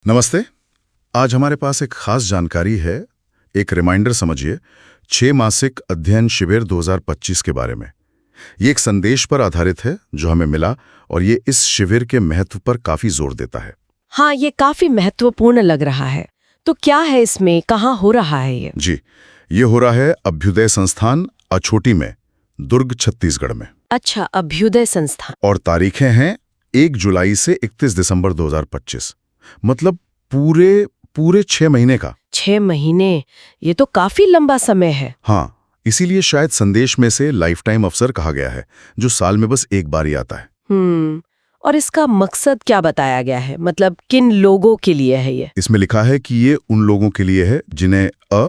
नमस्ते। आज हमारे पास एक खास जानकारी है, एक रिमाइंडर समझिए, 6 मासिक अध्ययन शिविर 2025 के बारे में। ये एक संदेश पर आधारित है जो हमें मिला और ये इस शिविर के महत्व पर काफी जोर देता है। हाँ, ये काफी महत्वपूर्ण लग रहा है। तो क्या है इसमें, कहाँ हो रहा है ये? जी, ये हो रहा है अभ्युदय संस्थान अछोटी में, दुर्ग, छत्तीसगढ़ में। अच्छा, अभ्युदय संस्थान। और तारीखें हैं 1 जुलाई से 31 दिसंबर 2025। मतलब पूरे 6 महीने का। 6 महीने, ये तो काफी लंबा समय है। हाँ, इसीलिए शायद संदेश में से लाइफ टाइम अवसर कहा गया है, जो साल में बस एक बार ही आता है। और इसका मकसद क्या बताया गया है? मतलब किन लोगों के लिए है ये? इसमें लिखा है कि ये उन लोगों के लिए है जिन्हें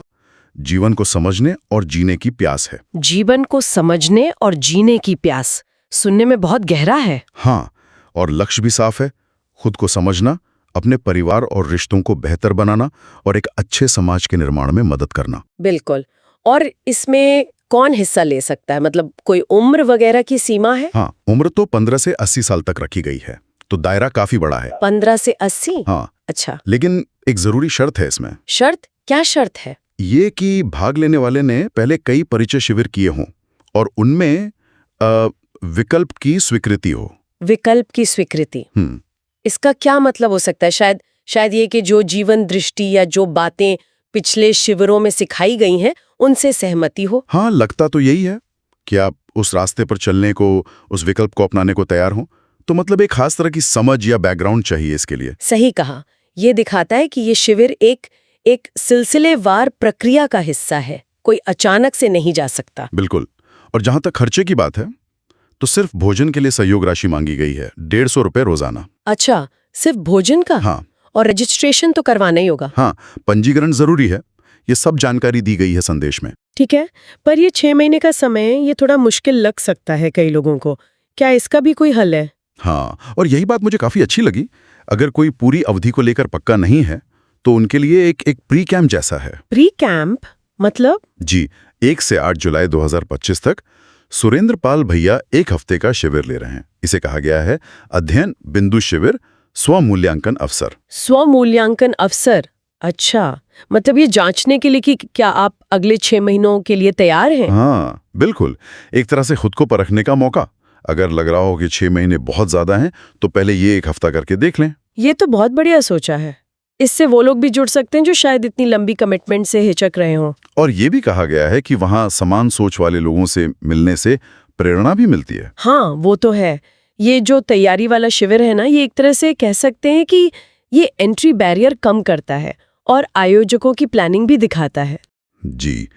जीवन को समझने और जीने की प्यास है। जीवन को समझने और जीने की प्यास, सुनने में बहुत गहरा है। हाँ, और लक्ष्य भी साफ है, खुद को समझना, अपने परिवार और रिश्तों को बेहतर बनाना और एक अच्छे समाज के निर्माण में मदद करना। बिल्कुल। और इसमें कौन हिस्सा ले सकता है? मतलब कोई उम्र वगैरह की सीमा है? हाँ, उम्र तो 15 से 80 साल तक रखी गई है, तो दायरा काफी बड़ा है। 15 से 80? हाँ। अच्छा, लेकिन एक जरूरी शर्त है इसमें। शर्त? क्या शर्त है? ये कि भाग लेने वाले ने पहले कई परिचय शिविर किए हों और उनमें विकल्प की स्वीकृति हो। विकल्प की स्वीकृति। इसका क्या मतलब हो सकता है? शायद ये कि जो जीवन दृष्टि या जो बातें पिछले शिविरों में सिखाई गई हैं, उनसे सहमति हो। हाँ, लगता तो यही है कि आप उस रास्ते पर चलने को, उस विकल्प को अपनाने को तैयार हो। तो मतलब एक खास तरह की समझ या बैकग्राउंड चाहिए इसके लिए। सही कहा। ये दिखाता है कि ये शिविर एक सिलसिलेवार प्रक्रिया का हिस्सा है, कोई अचानक से नहीं जा सकता। बिल्कुल। और जहां तक खर्चे की बात है, तो सिर्फ भोजन के लिए सहयोग राशि मांगी गई है, 150 रुपए रोजाना। अच्छा, सिर्फ भोजन का? हाँ। और रजिस्ट्रेशन तो करवाना ही होगा। हाँ, पंजीकरण जरूरी है। ये सब जानकारी दी गई है संदेश में। ठीक है, पर ये 6 महीने का समय, ये थोड़ा मुश्किल लग सकता है कई लोगों को। क्या इसका भी कोई हल है? हाँ, और यही बात मुझे काफी अच्छी लगी। अगर कोई पूरी अवधि को लेकर पक्का नहीं है, तो उनके लिए एक प्री कैंप जैसा है। प्री कैंप मतलब? जी, 1 से 8 जुलाई 2025 तक सुरेंद्र पाल भैया 1 हफ्ते का शिविर ले रहे हैं। इसे कहा गया है अध्ययन बिंदु शिविर स्वमूल्यांकन अवसर। स्वमूल्यांकन अवसर? अच्छा, मतलब ये जांचने के लिए कि क्या आप अगले 6 महीनों के लिए तैयार हैं? हाँ, बिल्कुल। एक तरह से खुद को परखने का मौका। अगर लग रहा हो कि 6 महीने बहुत ज्यादा हैं, तो पहले ये 1 हफ्ता करके देख लें। ये तो बहुत बढ़िया सोचा है। इससे वो लोग भी जुड़ सकते हैं जो शायद इतनी लंबी कमिटमेंट से हिचक रहे हों। और ये भी कहा गया है कि वहाँ समान सोच वाले लोगों से मिलने से प्रेरणा भी मिलती है। हाँ, वो तो है। ये जो तैयारी वाला शिविर है ना, ये एक तरह से कह सकते हैं कि ये एंट्री बैरियर कम करता है और आयोजकों की प्लानिंग भी दिखाता है। जी,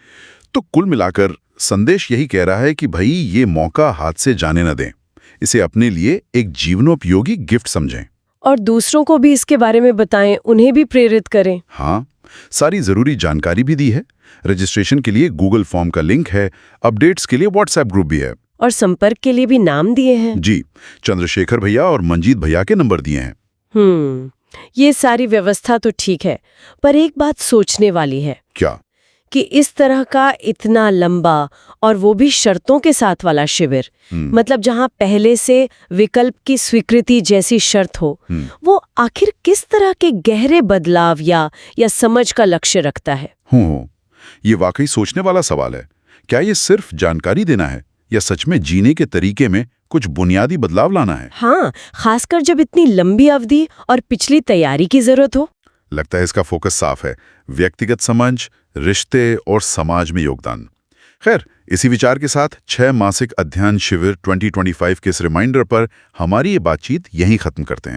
तो कुल मिलाकर संदेश यही कह रहा है कि भाई, ये मौका हाथ से जाने न दें। इसे अपने लिए एक जीवनोपयोगी गिफ्ट समझें और दूसरों को भी इसके बारे में बताएं, उन्हें भी प्रेरित करें। हाँ, सारी जरूरी जानकारी भी दी है। रजिस्ट्रेशन के लिए गूगल फॉर्म का लिंक है, अपडेट्स के लिए व्हाट्सएप ग्रुप भी है और संपर्क के लिए भी नाम दिए हैं। जी, चंद्रशेखर भैया और मंजीत भैया के नंबर दिए हैं। ये सारी व्यवस्था तो ठीक है, पर एक बात सोचने वाली है। क्या? कि इस तरह का इतना लंबा और वो भी शर्तों के साथ वाला शिविर, मतलब जहां पहले से विकल्प की स्वीकृति जैसी शर्त हो, वो आखिर किस तरह के गहरे बदलाव या समझ का लक्ष्य रखता है? ये वाकई सोचने वाला सवाल है। क्या ये सिर्फ जानकारी देना है या सच में जीने के तरीके में कुछ बुनियादी बदलाव लाना है? हाँ, खासकर जब इतनी लंबी अवधि और पिछली तैयारी की जरूरत हो। लगता है इसका फोकस साफ है, व्यक्तिगत समझ, रिश्ते और समाज में योगदान। खैर, इसी विचार के साथ 6 मासिक अध्ययन शिविर 2025 के इस रिमाइंडर पर हमारी ये बातचीत यहीं खत्म करते हैं।